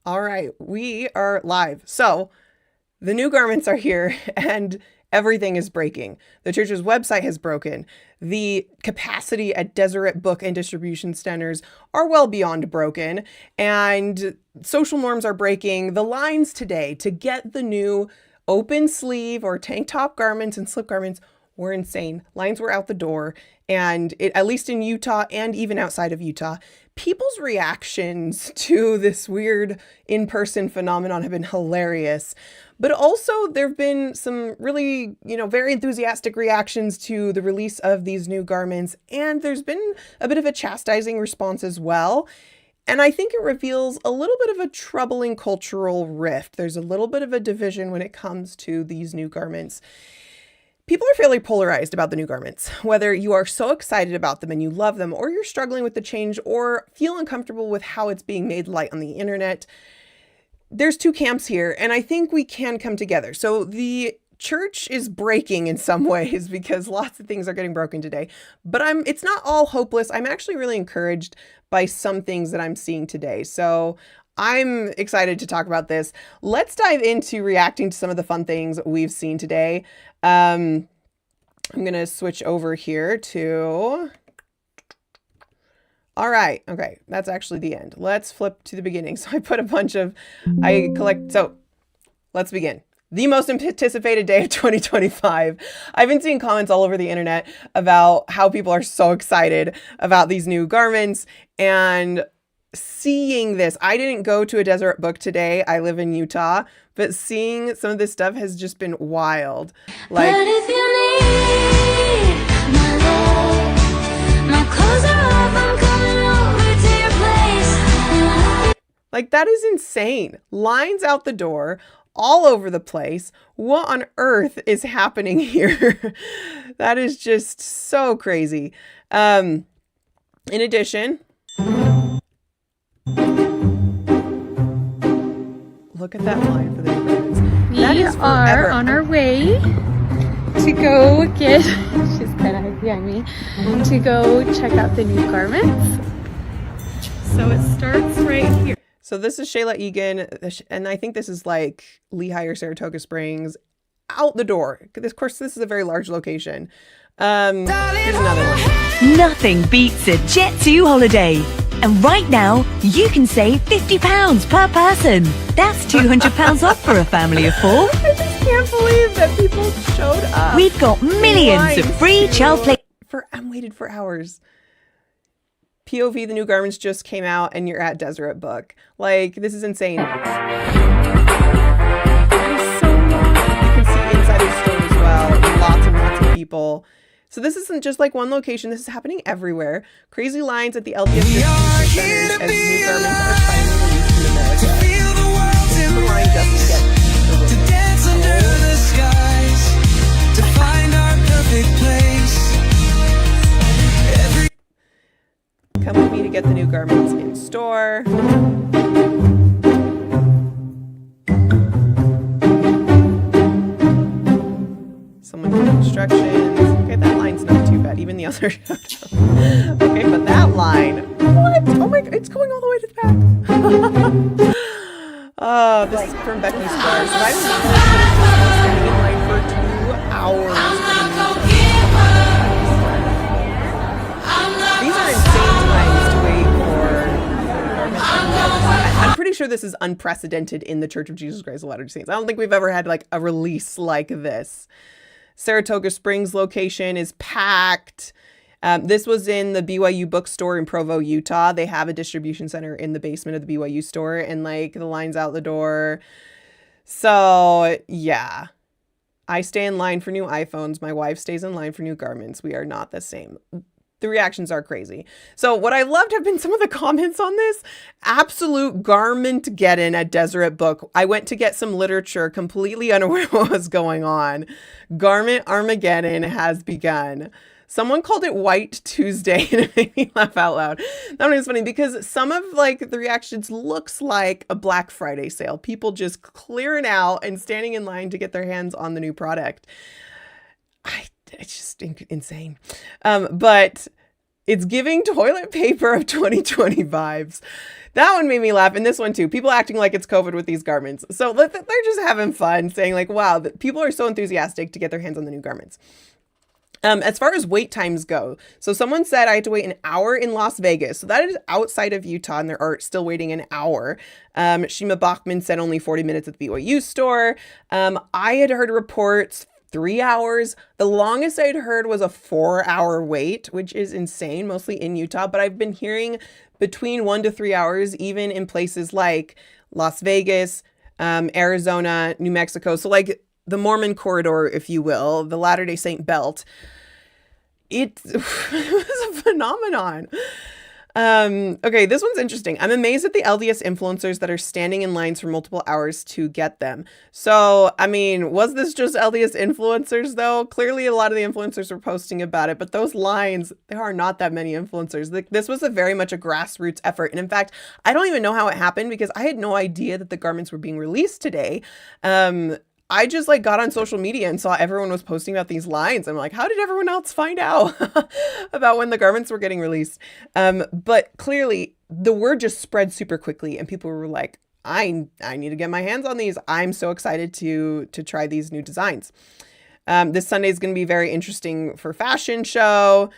All right, we are live. So the new garments are here and everything is breaking. The church's website has broken. The capacity at Deseret Book and distribution centers are well beyond broken. And social norms are breaking. The lines today to get the new open sleeve or tank top garments and slip garments were insane. Lines were out the door. And at least in Utah and even outside of Utah, people's reactions to this weird in-person phenomenon have been hilarious. But also there have been some really, very enthusiastic reactions to the release of these new garments. And there's been a bit of a chastising response as well. And I think it reveals a little bit of a troubling cultural rift. There's a little bit of a division when it comes to these new garments. People are fairly polarized about the new garments, whether you are so excited about them and you love them, or you're struggling with the change or feel uncomfortable with how it's being made light on the internet. There's two camps here, and I think we can come together. So the church is breaking in some ways because lots of things are getting broken today, but it's not all hopeless. I'm actually really encouraged by some things that I'm seeing today. So I'm excited to talk about this. Let's dive into reacting to some of the fun things we've seen today. I'm going to switch over here to... All right. Okay. That's actually the end. Let's flip to the beginning. So I put a bunch of, so let's begin. The most anticipated day of 2025. I've been seeing comments all over the internet about how people are so excited about these new garments and seeing this. I didn't go to a Deseret Book today. I live in Utah, but seeing some of this stuff has just been wild. Like, but if you need my love, my clothes are off, I'm coming over to your place. Like, that is insane. Lines out the door, all over the place. What on earth is happening here? That is just so crazy. In addition, look at that line for the new garments. We are on our way to go get, she's kind of behind me, to go check out the new garments. So it starts right here. So this is Shayla Egan, and I think this is like Lehigh or Saratoga Springs, out the door. Of course, this is a very large location. Here's another one. Nothing beats a Jet2 holiday. And right now, you can save £50 per person. That's £200 off for a family of four. I just can't believe that people showed up. We've got millions of free child play. I'm waited for hours. POV, the new garments just came out and you're at Deseret Book. Like, this is insane. It is so long. You can see inside the store as well. Lots and lots of people. So this isn't just like one location. This is happening everywhere. Crazy lines at the LDS distribution centers as new garments are finally released in America. The line just to get to dance under the skies, to find our perfect place. Come with me to get the new garments in store. Someone gave instructions. Okay, that line's not too bad. Even the other okay, but that line. What? Oh my god, it's going all the way to the back. Oh, this is from Becky's Stars. So I was standing in line for 2 hours. These are insane times to wait for. I'm pretty sure this is unprecedented in the Church of Jesus Christ of Latter-day Saints. I don't think we've ever had like a release like this. Saratoga Springs location is packed. This was in the BYU bookstore in Provo, Utah. They have a distribution center in the basement of the BYU store, and like the lines out the door. So yeah, I stay in line for new iPhones. My wife stays in line for new garments. We are not the same. The reactions are crazy. So what I loved have been some of the comments on this. Absolute garment-geddon at Deseret Book. I went to get some literature, completely unaware what was going on. Garment Armageddon has begun. Someone called it White Tuesday, and it made me laugh out loud. That one is funny because some of like the reactions looks like a Black Friday sale. People just clearing out and standing in line to get their hands on the new product. It's just insane. But It's giving toilet paper of 2020 vibes. That one made me laugh. And this one too. People acting like it's COVID with these garments. So they're just having fun saying like, wow, people are so enthusiastic to get their hands on the new garments. As far as wait times go, so someone said I had to wait an hour in Las Vegas. So that is outside of Utah, and they're still waiting an hour. Shima Bachman said only 40 minutes at the BYU store. I had heard reports 3 hours. The longest I'd heard was a 4-hour wait, which is insane, mostly in Utah. But I've been hearing between 1 to 3 hours, even in places like Las Vegas, Arizona, New Mexico. So like the Mormon corridor, if you will, the Latter-day Saint belt. It was a phenomenon. Okay, this one's interesting. I'm amazed at the LDS influencers that are standing in lines for multiple hours to get them. So, I mean, was this just LDS influencers though? Clearly a lot of the influencers were posting about it, but those lines, there are not that many influencers. This was very much a grassroots effort. And in fact, I don't even know how it happened because I had no idea that the garments were being released today. I just like got on social media and saw everyone was posting about these lines. I'm like, how did everyone else find out about when the garments were getting released? But clearly the word just spread super quickly and people were like, I need to get my hands on these. I'm so excited to try these new designs. This Sunday is going to be very interesting for fashion show.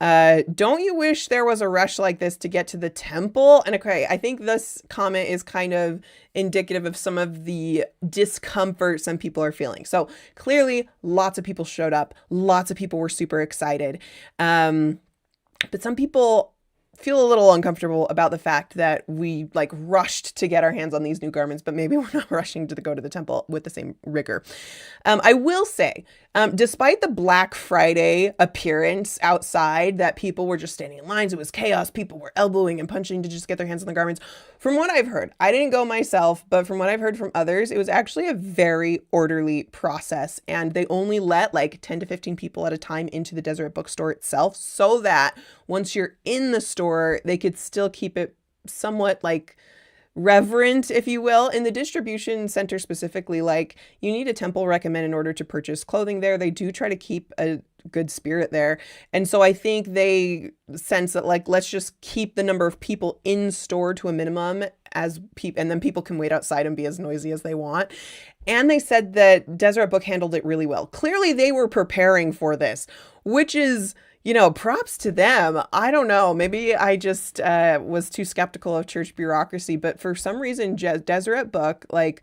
Don't you wish there was a rush like this to get to the temple? And okay, I think this comment is kind of indicative of some of the discomfort some people are feeling. So clearly lots of people showed up. Lots of people were super excited. But some people feel a little uncomfortable about the fact that we like rushed to get our hands on these new garments, but maybe we're not rushing to go to the temple with the same rigor. I will say, despite the Black Friday appearance outside that people were just standing in lines, it was chaos. People were elbowing and punching to just get their hands on the garments. From what I've heard, I didn't go myself, but from what I've heard from others, it was actually a very orderly process. And they only let like 10 to 15 people at a time into the Deseret Bookstore itself so that once you're in the store, they could still keep it somewhat like reverent, if you will. In the distribution center specifically, like you need a temple recommend in order to purchase clothing there. They do try to keep a good spirit there. And so I think they sense that like, let's just keep the number of people in store to a minimum and then people can wait outside and be as noisy as they want. And they said that Deseret Book handled it really well. Clearly they were preparing for this, which is, props to them. I don't know. Maybe I just was too skeptical of church bureaucracy, but for some reason, Deseret Book, like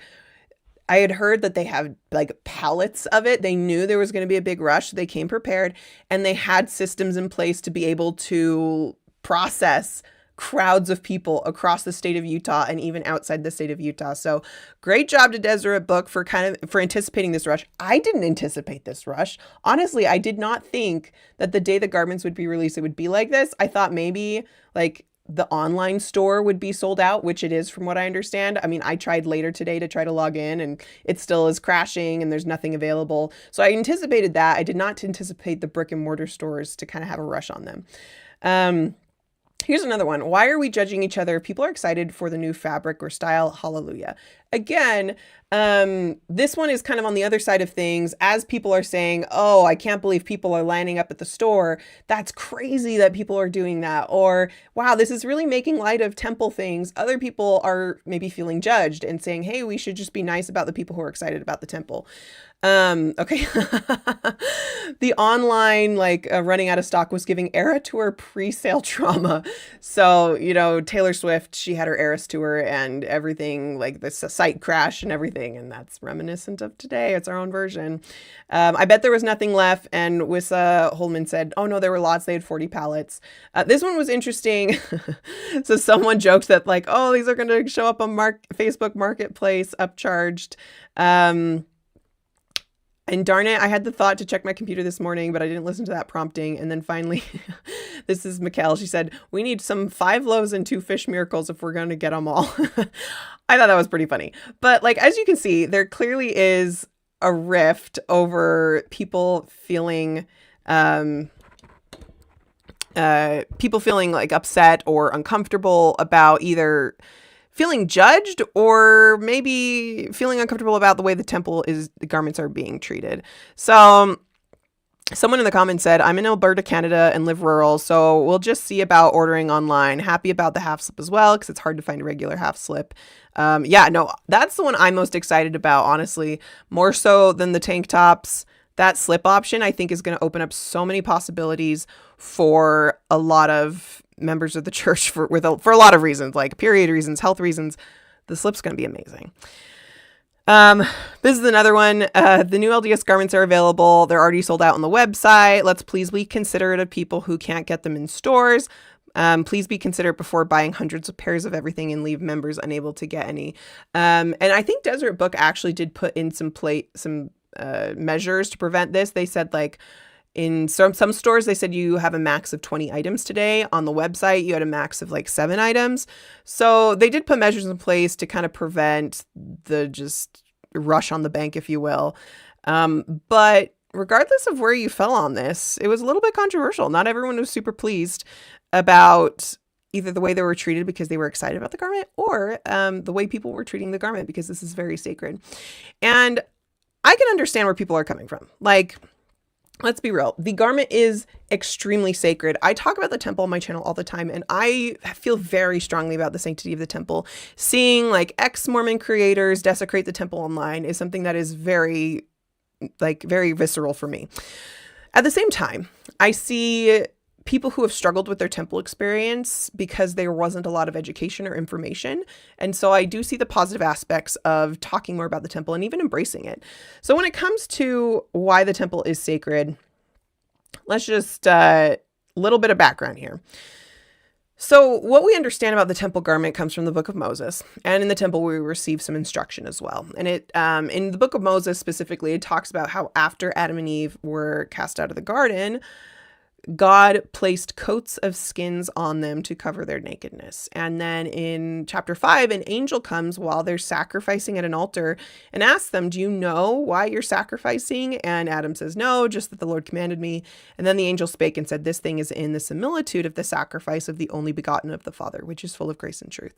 I had heard that they have like pallets of it. They knew there was going to be a big rush. So they came prepared and they had systems in place to be able to process crowds of people across the state of Utah and even outside the state of Utah. So great job to Deseret Book for anticipating this rush. I didn't anticipate this rush. Honestly, I did not think that the day the garments would be released, it would be like this. I thought maybe like the online store would be sold out, which it is from what I understand. I mean, I tried later today to try to log in and it still is crashing and there's nothing available. So I anticipated that. I did not anticipate the brick and mortar stores to kind of have a rush on them. Here's another one. Why are we judging each other? People are excited for the new fabric or style. Hallelujah. Again, this one is kind of on the other side of things. As people are saying, oh, I can't believe people are lining up at the store. That's crazy that people are doing that. Or, wow, this is really making light of temple things. Other people are maybe feeling judged and saying, hey, we should just be nice about the people who are excited about the temple. Okay. The online, running out of stock was giving Era Tour pre-sale trauma. So, Taylor Swift, she had her Eras Tour and everything, like the site crash and everything. And that's reminiscent of today. It's our own version. I bet there was nothing left. And Wissa Holman said, oh no, there were lots. They had 40 pallets. This one was interesting. So someone joked that oh, these are going to show up on Facebook Marketplace upcharged. And darn it, I had the thought to check my computer this morning, but I didn't listen to that prompting. And then finally, this is Mikkel. She said, we need some 5 loaves and 2 fish miracles if we're going to get them all. I thought that was pretty funny. But as you can see, there clearly is a rift over people feeling upset or uncomfortable about either feeling judged or maybe feeling uncomfortable about the way the garments are being treated. So Someone in the comments said, I'm in Alberta, Canada and live rural, so we'll just see about ordering online. Happy about the half slip as well, because it's hard to find a regular half slip. Yeah, no, that's the one I'm most excited about, honestly, more so than the tank tops. That slip option, I think, is going to open up so many possibilities for a lot of members of the church for a lot of reasons, like period reasons, health reasons. The slip's going to be amazing. This is another one. The new LDS garments are available. They're already sold out on the website. Let's please be considerate of people who can't get them in stores. Please be considerate before buying hundreds of pairs of everything and leave members unable to get any. And I think Deseret Book actually did put in some measures to prevent this. They said, like, in some stores, they said you have a max of 20 items today. On the website, you had a max of like 7 items. So they did put measures in place to kind of prevent the just rush on the bank, if you will. But regardless of where you fell on this, it was a little bit controversial. Not everyone was super pleased about either the way they were treated because they were excited about the garment, or the way people were treating the garment, because this is very sacred. And I can understand where people are coming from. Like, let's be real. The garment is extremely sacred. I talk about the temple on my channel all the time, and I feel very strongly about the sanctity of the temple. Seeing like ex-Mormon creators desecrate the temple online is something that is very visceral for me. At the same time, I see people who have struggled with their temple experience because there wasn't a lot of education or information. And so I do see the positive aspects of talking more about the temple and even embracing it. So when it comes to why the temple is sacred, let's just little bit of background here. So what we understand about the temple garment comes from the Book of Moses, and in the temple we receive some instruction as well. And it in the Book of Moses specifically, it talks about how after Adam and Eve were cast out of the garden, God placed coats of skins on them to cover their nakedness. And then in chapter 5, an angel comes while they're sacrificing at an altar and asks them, do you know why you're sacrificing? And Adam says, no, just that the Lord commanded me. And then the angel spake and said, this thing is in the similitude of the sacrifice of the only begotten of the Father, which is full of grace and truth.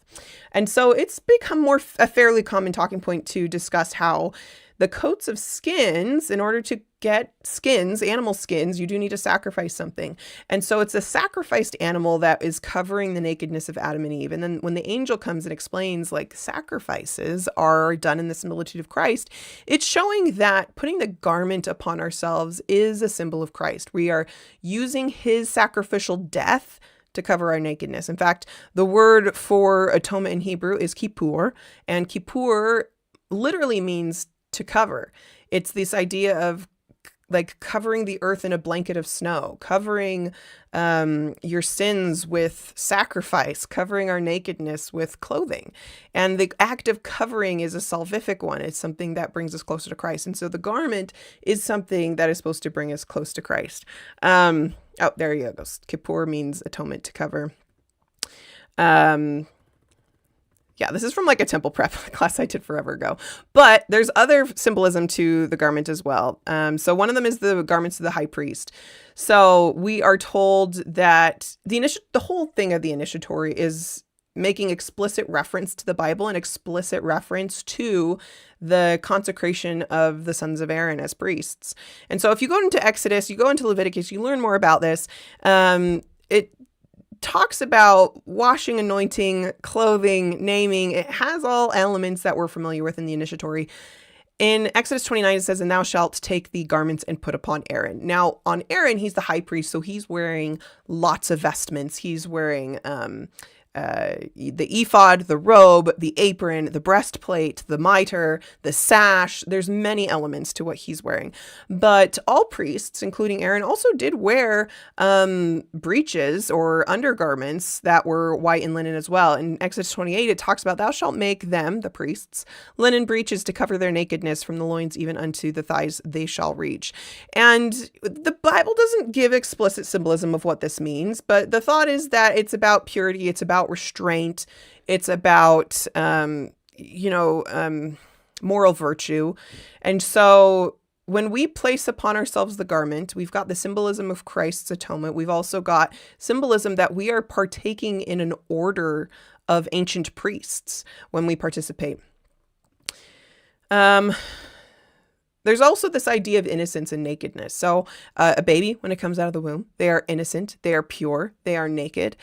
And so it's become a fairly common talking point to discuss how the coats of skins, in order to get skins, animal skins, you do need to sacrifice something. And so it's a sacrificed animal that is covering the nakedness of Adam and Eve. And then when the angel comes and explains, like, sacrifices are done in the similitude of Christ, it's showing that putting the garment upon ourselves is a symbol of Christ. We are using his sacrificial death to cover our nakedness. In fact, the word for atonement in Hebrew is kippur, and kippur literally means to cover. It's this idea of like covering the earth in a blanket of snow, covering your sins with sacrifice, covering our nakedness with clothing. And the act of covering is a salvific one. It's something that brings us closer to Christ. And so the garment is something that is supposed to bring us close to Christ. Oh, there you go. Kippur means atonement, to cover. Yeah, this is from like a temple prep class I did forever ago. But there's other symbolism to the garment as well. So one of them is the garments of the high priest. So we are told that the whole thing of the initiatory is making explicit reference to the Bible and explicit reference to the consecration of the sons of Aaron as priests. And so if you go into Exodus, you go into Leviticus, you learn more about this. It talks about washing, anointing, clothing, naming. It has all elements that we're familiar with in the initiatory. In Exodus 29, it says, and thou shalt take the garments and put upon Aaron. Now, on Aaron, he's the high priest, so he's wearing lots of vestments. He's wearing the ephod, the robe, the apron, the breastplate, the mitre, the sash. There's many elements to what he's wearing. But all priests, including Aaron, also did wear breeches or undergarments that were white and linen as well. In Exodus 28, it talks about, thou shalt make them, the priests, linen breeches to cover their nakedness from the loins even unto the thighs they shall reach. And the Bible doesn't give explicit symbolism of what this means, but the thought is that it's about purity, it's about restraint, it's about moral virtue. And so when we place upon ourselves the garment, we've got the symbolism of Christ's atonement. We've also got symbolism that we are partaking in an order of ancient priests when we participate. there's also this idea of innocence and nakedness. So a baby, when it comes out of the womb, they are innocent, they are pure, they are naked.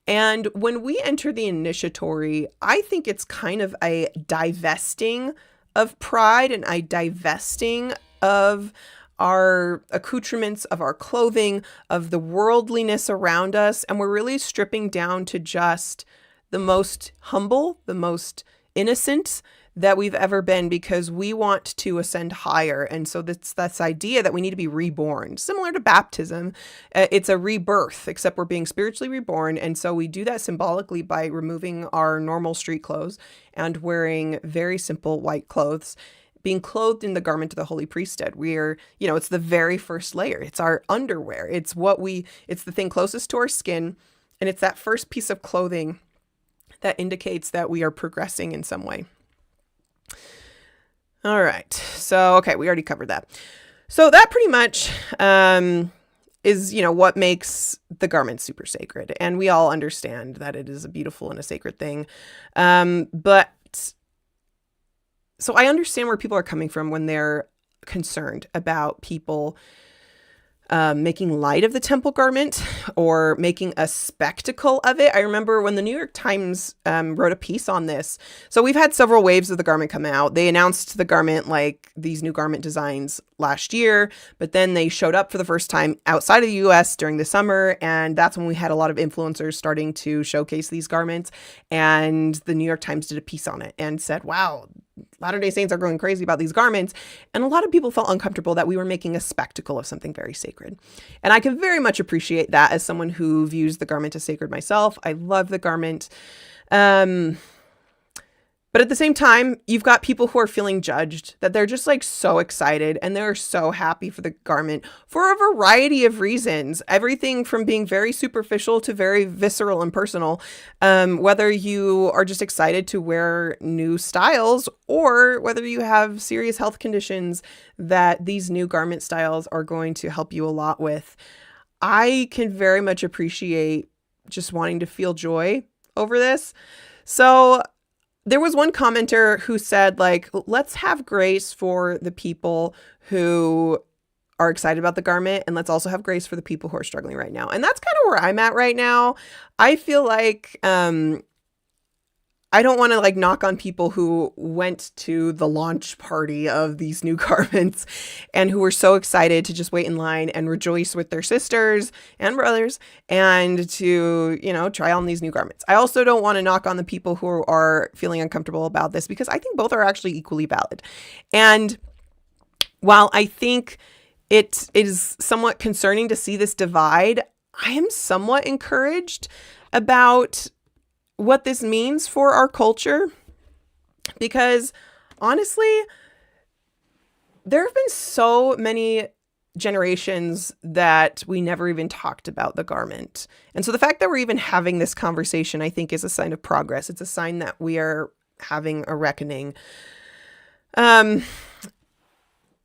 And when we enter the initiatory, I think it's kind of a divesting of pride and a divesting of our accoutrements, of our clothing, of the worldliness around us. And we're really stripping down to just the most humble, the most innocent that we've ever been, because we want to ascend higher. And so that's this idea that we need to be reborn, similar to baptism. It's a rebirth, except we're being spiritually reborn. And so we do that symbolically by removing our normal street clothes and wearing very simple white clothes, being clothed in the garment of the holy priesthood. We're, it's the very first layer. It's our underwear. It's the thing closest to our skin. And it's that first piece of clothing that indicates that we are progressing in some way. All right. So, okay, we already covered that. So that pretty much is, what makes the garment super sacred. And we all understand that it is a beautiful and a sacred thing. But so I understand where people are coming from when they're concerned about people making light of the temple garment or making a spectacle of it. I remember when the New York Times wrote a piece on this. So we've had several waves of the garment come out. They announced the garment, like these new garment designs, last year, but then they showed up for the first time outside of the US during the summer. And that's when we had a lot of influencers starting to showcase these garments. And the New York Times did a piece on it and said, wow, Latter-day Saints are going crazy about these garments. And a lot of people felt uncomfortable that we were making a spectacle of something very sacred. And I can very much appreciate that as someone who views the garment as sacred myself. I love the garment. But at the same time, you've got people who are feeling judged, that they're just like so excited and they're so happy for the garment for a variety of reasons. Everything from being very superficial to very visceral and personal. Whether you are just excited to wear new styles or whether you have serious health conditions that these new garment styles are going to help you a lot with. I can very much appreciate just wanting to feel joy over this. So there was one commenter who said, like, let's have grace for the people who are excited about the garment, and let's also have grace for the people who are struggling right now. And that's kind of where I'm at right now. I feel like I don't want to like knock on people who went to the launch party of these new garments and who were so excited to just wait in line and rejoice with their sisters and brothers and to, try on these new garments. I also don't want to knock on the people who are feeling uncomfortable about this, because I think both are actually equally valid. And while I think it is somewhat concerning to see this divide, I am somewhat encouraged about what this means for our culture, because honestly, there have been so many generations that we never even talked about the garment. And so the fact that we're even having this conversation, I think, is a sign of progress. It's a sign that we are having a reckoning.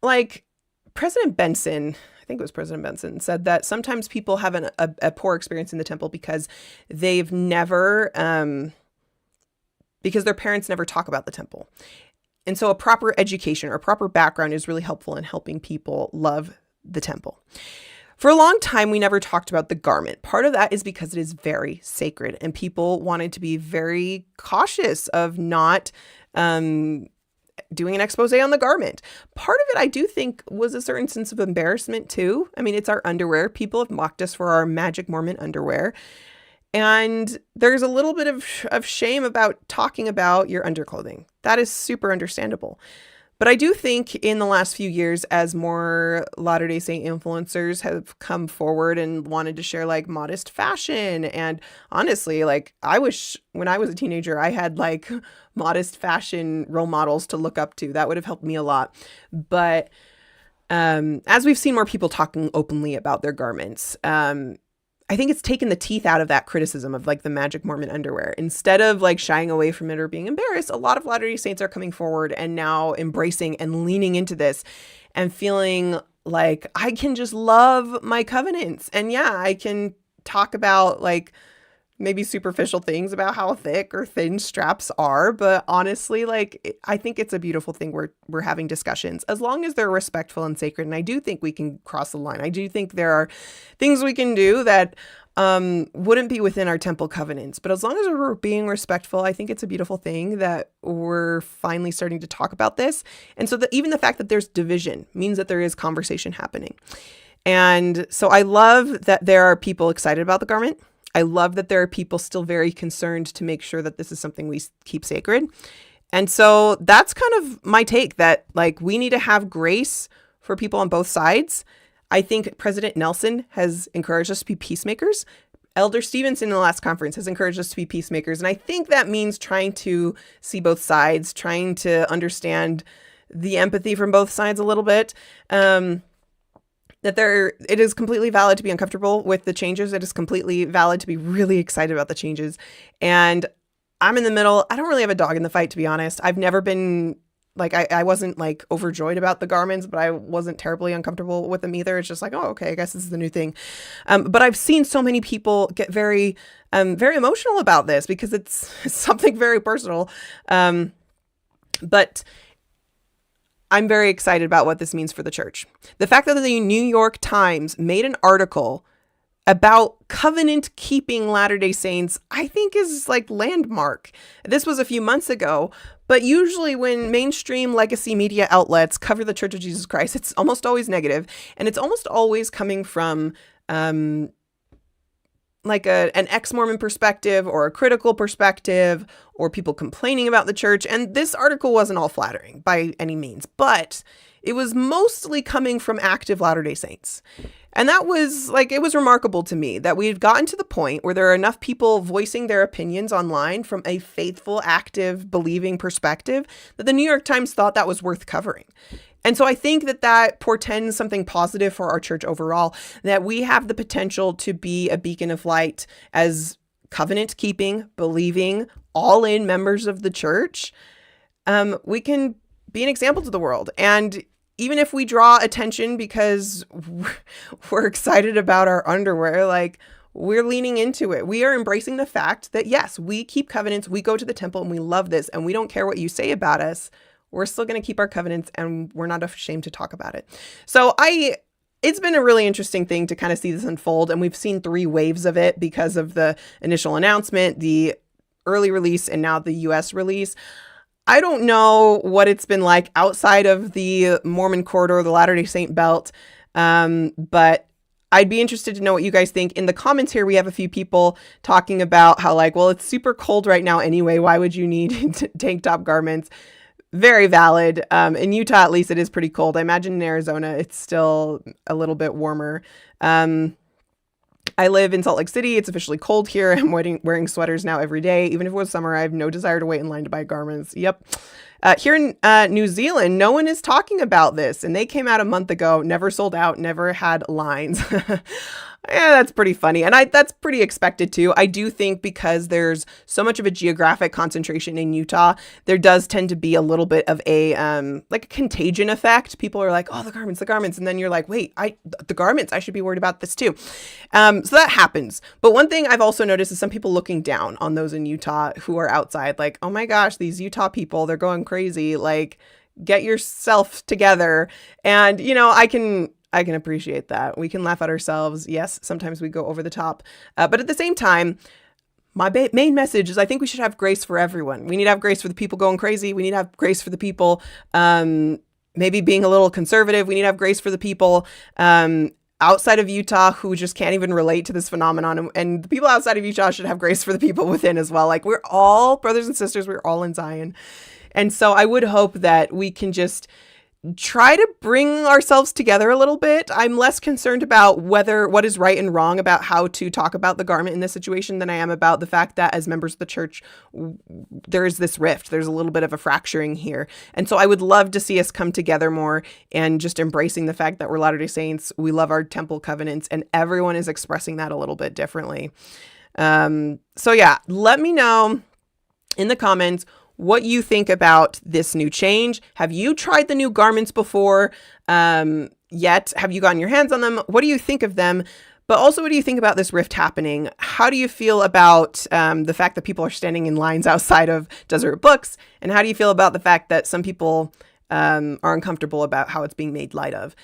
Like President Benson, I think it was President Benson, said that sometimes people have a poor experience in the temple because they've never, because their parents never talk about the temple. And so a proper education or a proper background is really helpful in helping people love the temple. For a long time, we never talked about the garment. Part of that is because it is very sacred and people wanted to be very cautious of not doing an expose on the garment. Part of it, I do think, was a certain sense of embarrassment too. I mean, it's our underwear. People have mocked us for our Magic Mormon underwear. And there's a little bit of shame about talking about your underclothing. That is super understandable. But I do think in the last few years, as more Latter-day Saint influencers have come forward and wanted to share like modest fashion, and honestly, like I wish when I was a teenager, I had like modest fashion role models to look up to. That would have helped me a lot. But as we've seen more people talking openly about their garments, I think it's taken the teeth out of that criticism of like the Magic Mormon underwear. Instead of like shying away from it or being embarrassed, a lot of Latter-day Saints are coming forward and now embracing and leaning into this and feeling like I can just love my covenants. And yeah, I can talk about like maybe superficial things about how thick or thin straps are, but honestly, like, I think it's a beautiful thing we're having discussions as long as they're respectful and sacred. And I do think we can cross the line. I do think there are things we can do that wouldn't be within our temple covenants, but as long as we're being respectful, I think it's a beautiful thing that we're finally starting to talk about this. And so that even the fact that there's division means that there is conversation happening. And so I love that there are people excited about the garment. I love that there are people still very concerned to make sure that this is something we keep sacred. And so that's kind of my take, that like we need to have grace for people on both sides. I think President Nelson has encouraged us to be peacemakers. Elder Stevenson in the last conference has encouraged us to be peacemakers. And I think that means trying to see both sides, trying to understand the empathy from both sides a little bit. It is completely valid to be uncomfortable with the changes. It is completely valid to be really excited about the changes. And I'm in the middle. I don't really have a dog in the fight, to be honest. I've never been like, I wasn't like overjoyed about the garments, but I wasn't terribly uncomfortable with them either. It's just like, oh, okay, I guess this is the new thing. But I've seen so many people get very emotional about this because it's something very personal. But I'm very excited about what this means for the church. The fact that the New York Times made an article about covenant keeping Latter-day Saints, I think is like landmark. This was a few months ago, but usually when mainstream legacy media outlets cover the Church of Jesus Christ, it's almost always negative, and it's almost always coming from like an ex-Mormon perspective or a critical perspective or people complaining about the church. And this article wasn't all flattering by any means, but it was mostly coming from active Latter-day Saints. And that was like, it was remarkable to me that we've gotten to the point where there are enough people voicing their opinions online from a faithful, active, believing perspective that the New York Times thought that was worth covering. And so I think that portends something positive for our church overall, that we have the potential to be a beacon of light as covenant keeping, believing, all in members of the church. We can be an example to the world. And even if we draw attention because we're excited about our underwear, like we're leaning into it. We are embracing the fact that yes, we keep covenants, we go to the temple and we love this and we don't care what you say about us. We're still going to keep our covenants and we're not ashamed to talk about it. So it's been a really interesting thing to kind of see this unfold. And we've seen 3 waves of it because of the initial announcement, the early release, and now the US release. I don't know what it's been like outside of the Mormon corridor, the Latter-day Saint belt. But I'd be interested to know what you guys think. In the comments here, we have a few people talking about how like, well, it's super cold right now anyway. Why would you need tank top garments? Very valid. In Utah, at least, it is pretty cold. I imagine in Arizona, it's still a little bit warmer. I live in Salt Lake City. It's officially cold here. I'm wearing sweaters now every day. Even if it was summer, I have no desire to wait in line to buy garments. Yep. Here in New Zealand, no one is talking about this. And they came out a month ago, never sold out, never had lines. Yeah, that's pretty funny. And that's pretty expected too. I do think because there's so much of a geographic concentration in Utah, there does tend to be a little bit of a like a contagion effect. People are like, oh, the garments. And then you're like, wait, the garments, I should be worried about this too. So that happens. But one thing I've also noticed is some people looking down on those in Utah who are outside, like, oh my gosh, these Utah people, they're going crazy. Like, get yourself together. And, you know, I can appreciate that. We can laugh at ourselves. Yes, sometimes we go over the top. But at the same time, my main message is I think we should have grace for everyone. We need to have grace for the people going crazy. We need to have grace for the people maybe being a little conservative. We need to have grace for the people outside of Utah who just can't even relate to this phenomenon. And the people outside of Utah should have grace for the people within as well. Like, we're all brothers and sisters. We're all in Zion. And so I would hope that we can just try to bring ourselves together a little bit. I'm less concerned about what is right and wrong about how to talk about the garment in this situation than I am about the fact that as members of the church, there is this rift. There's a little bit of a fracturing here. And so I would love to see us come together more and just embracing the fact that we're Latter-day Saints. We love our temple covenants and everyone is expressing that a little bit differently. So yeah, let me know in the comments what you think about this new change. Have you tried the new garments before yet? Have you gotten your hands on them? What do you think of them? But also, what do you think about this rift happening? How do you feel about the fact that people are standing in lines outside of Deseret Books? And how do you feel about the fact that some people are uncomfortable about how it's being made light of?